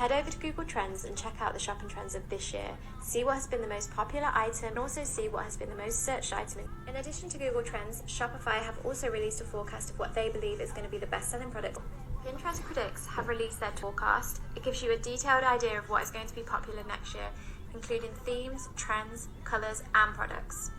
Head over to Google Trends and check out the shopping trends of this year. See what has been the most popular item and also see what has been the most searched item. In addition to Google Trends, Shopify have also released a forecast of what they believe is going to be the best-selling product. Pinterest critics have released their forecast. It gives you a detailed idea of what is going to be popular next year, including themes, trends, colours and products.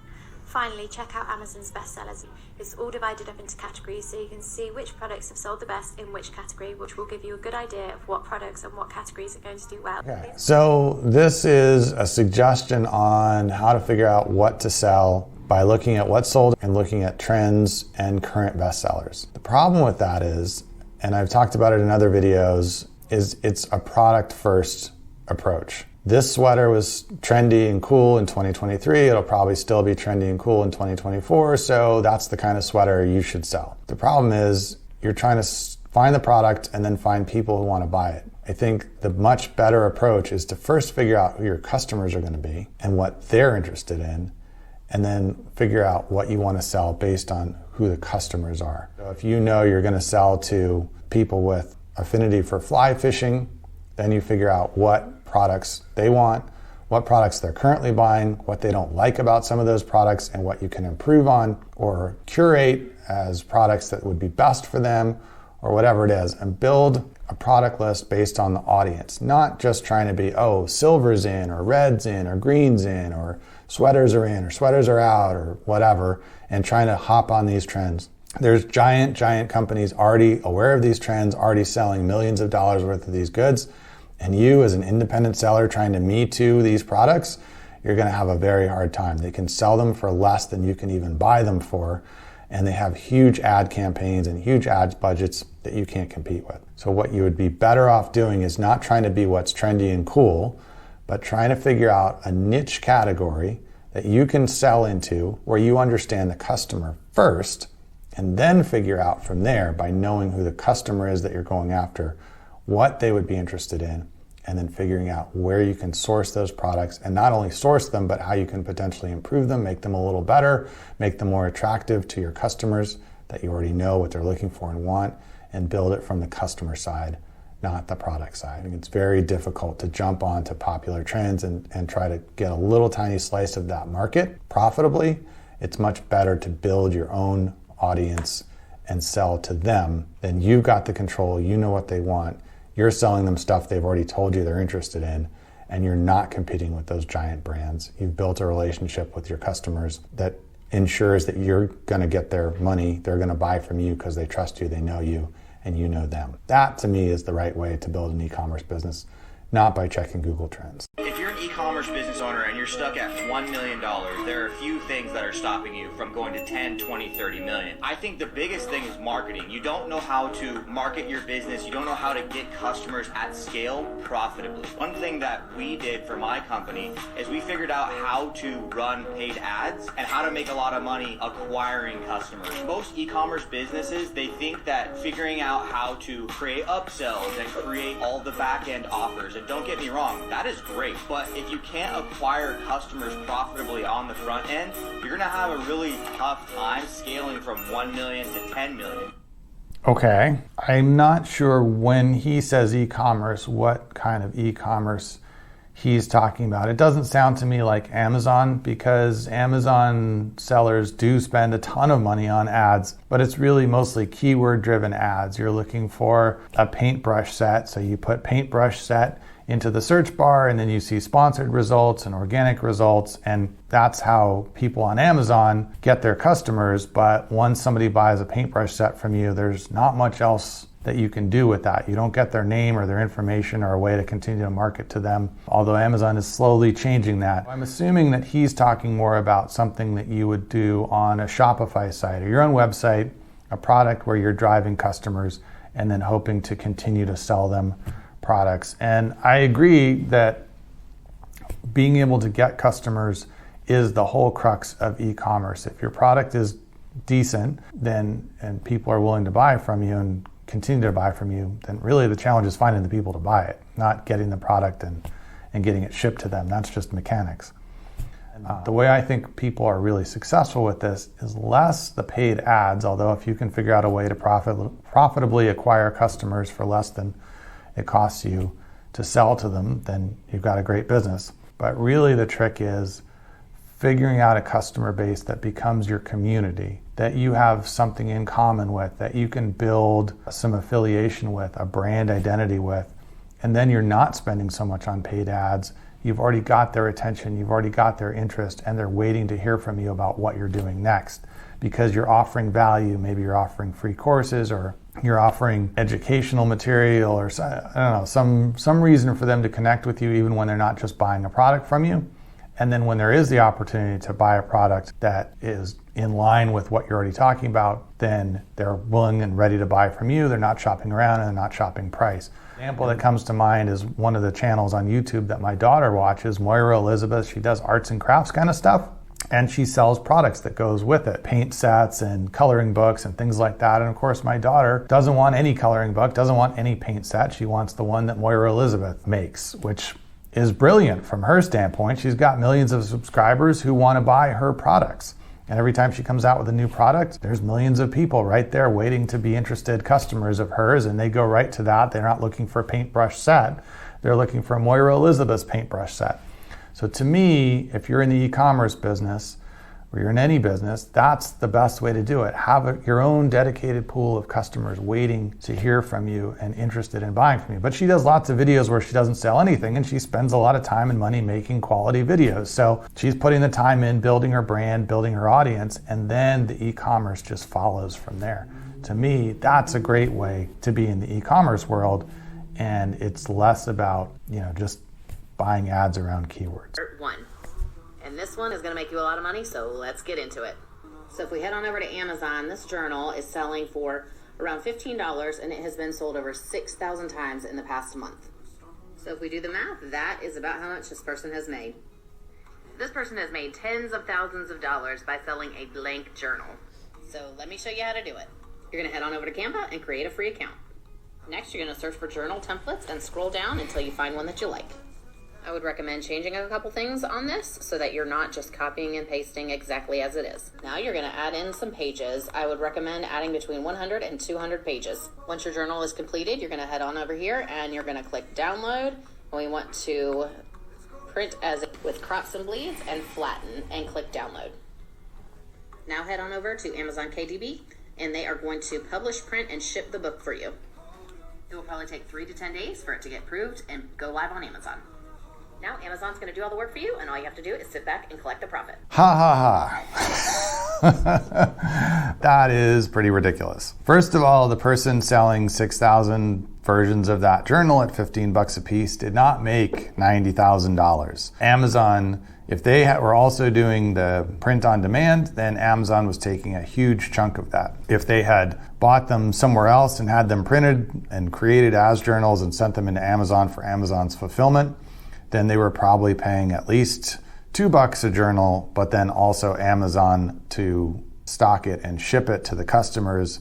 Finally, check out Amazon's bestsellers. It's all divided up into categories so you can see which products have sold the best in which category, which will give you a good idea of what products and what categories are going to do well. Okay. So this is a suggestion on how to figure out what to sell by looking at what's sold and looking at trends and current bestsellers. The problem with that is, and I've talked about it in other videos, is it's a product first approach. This sweater was trendy and cool in 2023. It'll probably still be trendy and cool in 2024. So that's the kind of sweater you should sell. The problem is you're trying to find the product and then find people who want to buy it. I think the much better approach is to first figure out who your customers are going to be and what they're interested in, and then figure out what you want to sell based on who the customers are. So if you know you're going to sell to people with affinity for fly fishing, then you figure out what products they want, what products they're currently buying, what they don't like about some of those products, and what you can improve on or curate as products that would be best for them, or whatever it is, and build a product list based on the audience, not just trying to be, oh, silver's in, or red's in, or green's in, or sweaters are in, or sweaters are out, or whatever, and trying to hop on these trends. There's giant companies already aware of these trends, already selling millions of dollars worth of these goods. And you as an independent seller trying to Me Too these products, you're going to have a very hard time. They can sell them for less than you can even buy them for. And they have huge ad campaigns and huge ads budgets that you can't compete with. So what you would be better off doing is not trying to be what's trendy and cool, but trying to figure out a niche category that you can sell into where you understand the customer first, and then figure out from there, by knowing who the customer is that you're going after, what they would be interested in, and then figuring out where you can source those products, and not only source them, but how you can potentially improve them, make them a little better, make them more attractive to your customers that you already know what they're looking for and want, and build it from the customer side, not the product side. I think it's very difficult to jump onto popular trends and try to get a little tiny slice of that market profitably. It's much better to build your own audience and sell to them. Then you've got the control, you know what they want. You're selling them stuff they've already told you they're interested in, and you're not competing with those giant brands. You've built a relationship with your customers that ensures that you're going to get their money. They're going to buy from you because they trust you, they know you, and you know them. That, to me, is the right way to build an e-commerce business, not by checking Google Trends. If you're an e-commerce business owner and you're stuck at $1 million, there are a few things that are stopping you from going to 10, 20, 30 million. I think the biggest thing is marketing. You don't know how to market your business. You don't know how to get customers at scale profitably. One thing that we did for my company is we figured out how to run paid ads and how to make a lot of money acquiring customers. Most e-commerce businesses, they think that figuring out how to create upsells and create all the back-end offers, and don't get me wrong, that is great. But if you can't acquire customers profitably on the front end, you're going to have a really tough time scaling from 1 million to 10 million. Okay, I'm not sure when he says e-commerce, what kind of e-commerce he's talking about. It doesn't sound to me like Amazon, because Amazon sellers do spend a ton of money on ads, but it's really mostly keyword driven ads. You're looking for a paintbrush set, so you put paintbrush set into the search bar, and then you see sponsored results and organic results, and that's how people on Amazon get their customers. But once somebody buys a paintbrush set from you, there's not much else that you can do with that. You don't get their name or their information or a way to continue to market to them, although Amazon is slowly changing that. I'm assuming that he's talking more about something that you would do on a Shopify site or your own website, a product where you're driving customers and then hoping to continue to sell them products. And I agree that being able to get customers is the whole crux of e-commerce. If your product is decent, then and people are willing to buy from you and continue to buy from you, then really the challenge is finding the people to buy it, not getting the product and getting it shipped to them. That's just mechanics. The way I think people are really successful with this is less the paid ads, although if you can figure out a way to profitably acquire customers for less than it costs you to sell to them, then you've got a great business. But really the trick is figuring out a customer base that becomes your community, that you have something in common with, that you can build some affiliation with, a brand identity with, and then you're not spending so much on paid ads. You've already got their attention, you've already got their interest, and they're waiting to hear from you about what you're doing next because you're offering value. Maybe you're offering free courses, or you're offering educational material, or I don't know, some reason for them to connect with you even when they're not just buying a product from you. And then when there is the opportunity to buy a product that is in line with what you're already talking about, then they're willing and ready to buy from you. They're not shopping around and they're not shopping price. An example that comes to mind is one of the channels on YouTube that my daughter watches, Moira Elizabeth. She does arts and crafts kind of stuff, and she sells products that goes with it, paint sets and coloring books and things like that. And of course, my daughter doesn't want any coloring book, doesn't want any paint set. She wants the one that Moira Elizabeth makes, which is brilliant from her standpoint. She's got millions of subscribers who want to buy her products. And every time she comes out with a new product, there's millions of people right there waiting to be interested customers of hers, and they go right to that. They're not looking for a paintbrush set. They're looking for Moira Elizabeth's paintbrush set. So to me, if you're in the e-commerce business, or you're in any business, that's the best way to do it. Have your own dedicated pool of customers waiting to hear from you and interested in buying from you. But she does lots of videos where she doesn't sell anything, and she spends a lot of time and money making quality videos. So she's putting the time in, building her brand, building her audience, and then the e-commerce just follows from there. To me, that's a great way to be in the e-commerce world, and it's less about, just buying ads around keywords. One. And this one is going to make you a lot of money, so let's get into it. So if we head on over to Amazon, this journal is selling for around $15, and it has been sold over 6,000 times in the past month. So if we do the math, that is about how much this person has made. This person has made tens of thousands of dollars by selling a blank journal. So let me show you how to do it. You're going to head on over to Canva and create a free account. Next, you're going to search for journal templates and scroll down until you find one that you like. I would recommend changing a couple things on this so that you're not just copying and pasting exactly as it is. Now you're going to add in some pages. I would recommend adding between 100 and 200 pages. Once your journal is completed, you're going to head on over here and you're going to click download. And we want to print as with crops and bleeds and flatten, and click download. Now head on over to Amazon KDB, and they are going to publish, print, and ship the book for you. It will probably take 3 to 10 days for it to get approved and go live on Amazon. Now Amazon's going to do all the work for you, and all you have to do is sit back and collect the profit. Ha ha ha. That is pretty ridiculous. First of all, the person selling 6,000 versions of that journal at $15 a piece did not make $90,000. Amazon, if they were also doing the print on demand, then Amazon was taking a huge chunk of that. If they had bought them somewhere else and had them printed and created as journals and sent them into Amazon for Amazon's fulfillment, then they were probably paying at least $2 a journal, but then also Amazon to stock it and ship it to the customers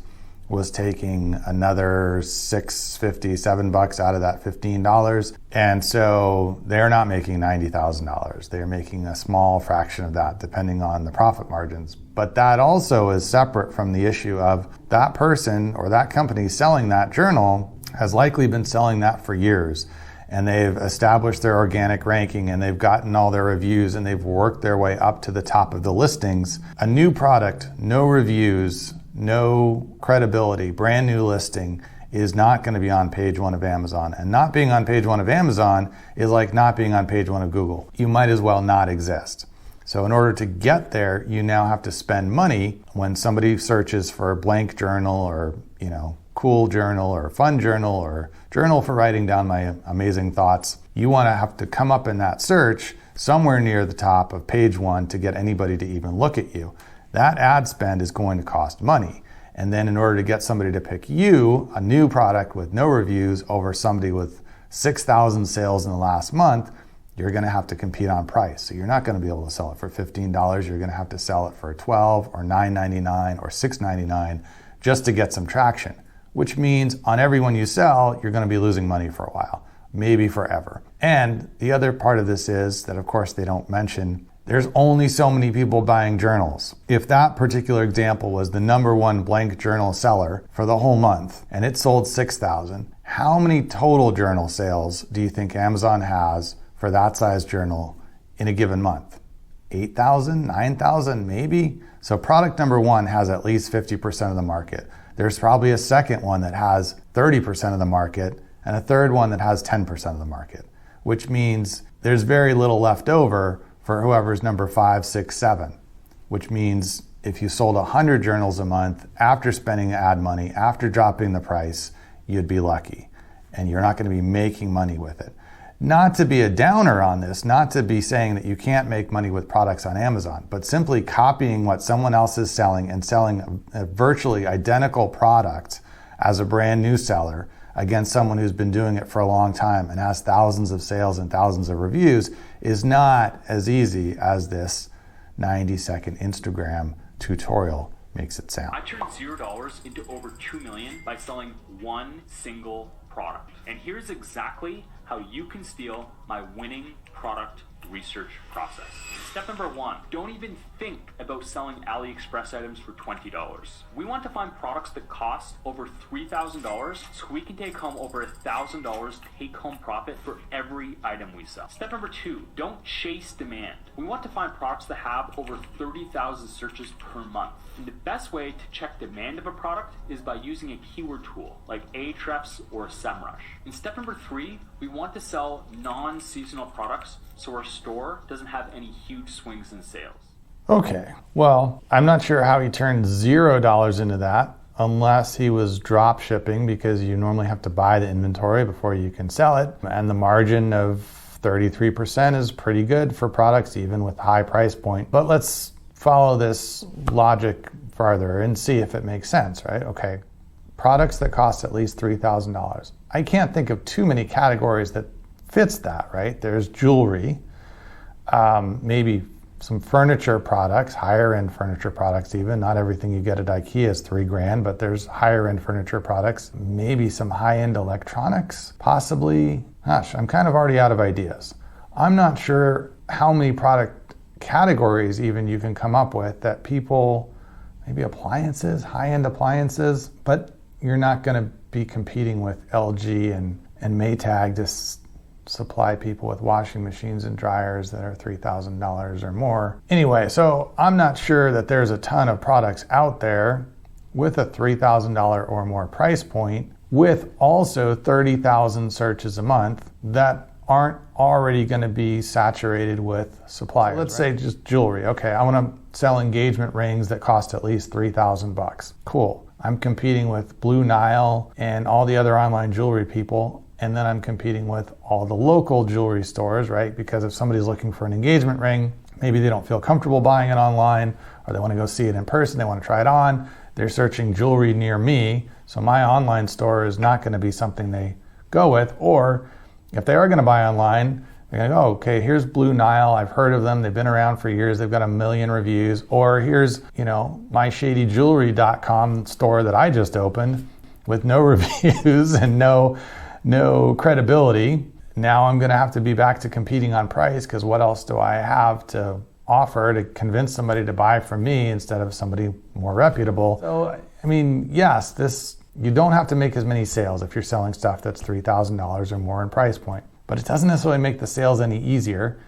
was taking another $6.50, $7 out of that $15. And so they're not making $90,000. They're making a small fraction of that depending on the profit margins. But that also is separate from the issue of that person or that company selling that journal has likely been selling that for years. And they've established their organic ranking, and they've gotten all their reviews, and they've worked their way up to the top of the listings. A new product, no reviews, no credibility, brand new listing is not going to be on page 1 of Amazon. And not being on page 1 of Amazon is like not being on page 1 of Google. You might as well not exist. So in order to get there, you now have to spend money. When somebody searches for a blank journal or, cool journal or fun journal or journal for writing down my amazing thoughts, you want to have to come up in that search somewhere near the top of page 1 to get anybody to even look at you. That ad spend is going to cost money. And then in order to get somebody to pick you, a new product with no reviews, over somebody with 6,000 sales in the last month, you're going to have to compete on price. So you're not going to be able to sell it for $15. You're going to have to sell it for $12 or $9.99 or $6.99 just to get some traction, which means on every one you sell, you're going to be losing money for a while, maybe forever. And the other part of this is that, of course, they don't mention There's only so many people buying journals. If that particular example was the number one blank journal seller for the whole month and it sold 6,000, how many total journal sales do you think Amazon has for that size journal in a given month? 8,000, 9,000, maybe? So product number one has at least 50% of the market. There's probably a second one that has 30% of the market and a third one that has 10% of the market, which means there's very little left over for whoever's number 5, 6, 7, which means if you sold 100 journals a month after spending ad money, after dropping the price, you'd be lucky. And you're not going to be making money with it. Not to be a downer on this, not to be saying that you can't make money with products on Amazon, but simply copying what someone else is selling and selling a virtually identical product as a brand new seller against someone who's been doing it for a long time and has thousands of sales and thousands of reviews is not as easy as this 90-second Instagram tutorial makes it sound. I turned $0 into over $2 million by selling one single product. And here's exactly how you can steal my winning product research process. Step number one, don't even think about selling AliExpress items for $20. We want to find products that cost over $3,000 so we can take home over $1,000 take home profit for every item we sell. Step number two, don't chase demand. We want to find products that have over 30,000 searches per month. And the best way to check demand of a product is by using a keyword tool like Ahrefs or SEMrush. And step number three, we want to sell non-seasonal products so our store doesn't have any huge swings in sales. Okay, well, I'm not sure how he turned $0 into that unless he was drop shipping, because you normally have to buy the inventory before you can sell it. And the margin of 33% is pretty good for products even with high price point. But let's follow this logic farther and see if it makes sense, right? Okay, products that cost at least $3,000. I can't think of too many categories that fits that, right? There's jewelry, maybe some furniture products, higher end furniture products even. Not everything you get at IKEA is $3,000, but there's higher end furniture products, maybe some high end electronics, possibly. Gosh, I'm kind of already out of ideas. I'm not sure how many product categories even you can come up with that people, maybe appliances, high end appliances, but you're not going to be competing with LG and Maytag to supply people with washing machines and dryers that are $3,000 or more. Anyway, so I'm not sure that there's a ton of products out there with a $3,000 or more price point with also 30,000 searches a month that aren't already going to be saturated with suppliers. Let's say just jewelry. Okay, I want to sell engagement rings that cost at least $3,000. Cool. I'm competing with Blue Nile and all the other online jewelry people. And then I'm competing with all the local jewelry stores, right? Because if somebody's looking for an engagement ring, maybe they don't feel comfortable buying it online, or they want to go see it in person, they want to try it on. They're searching jewelry near me. So my online store is not going to be something they go with. Or if they are going to buy online, they're going to go, okay, here's Blue Nile. I've heard of them. They've been around for years. They've got 1 million reviews. Or here's, myshadyjewelry.com store that I just opened with no reviews and no credibility. Now I'm going to have to be back to competing on price because what else do I have to offer to convince somebody to buy from me instead of somebody more reputable? So, yes, you don't have to make as many sales if you're selling stuff that's $3,000 or more in price point, but it doesn't necessarily make the sales any easier.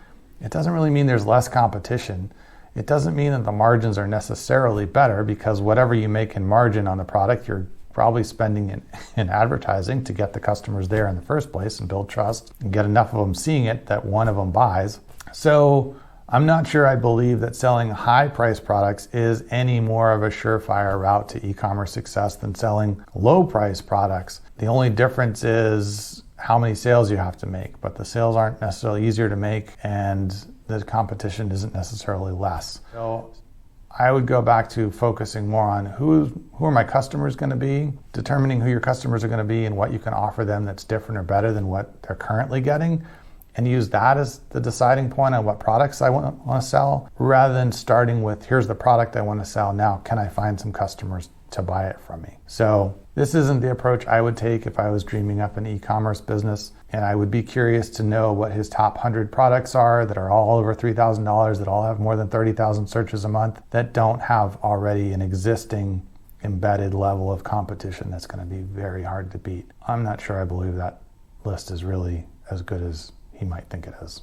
It doesn't really mean there's less competition. It doesn't mean that the margins are necessarily better because whatever you make in margin on the product, you're probably spending in advertising to get the customers there in the first place and build trust and get enough of them seeing it that one of them buys. So I'm not sure I believe that selling high price products is any more of a surefire route to e-commerce success than selling low price products. The only difference is how many sales you have to make, but the sales aren't necessarily easier to make and the competition isn't necessarily less. So I would go back to focusing more on who are my customers going to be, determining who your customers are going to be and what you can offer them that's different or better than what they're currently getting, and use that as the deciding point on what products I want to sell, rather than starting with, here's the product I want to sell, now can I find some customers to buy it from me? So this isn't the approach I would take if I was dreaming up an e-commerce business. And I would be curious to know what his top 100 products are that are all over $3,000, that all have more than 30,000 searches a month, that don't have already an existing embedded level of competition that's going to be very hard to beat. I'm not sure I believe that list is really as good as he might think it is.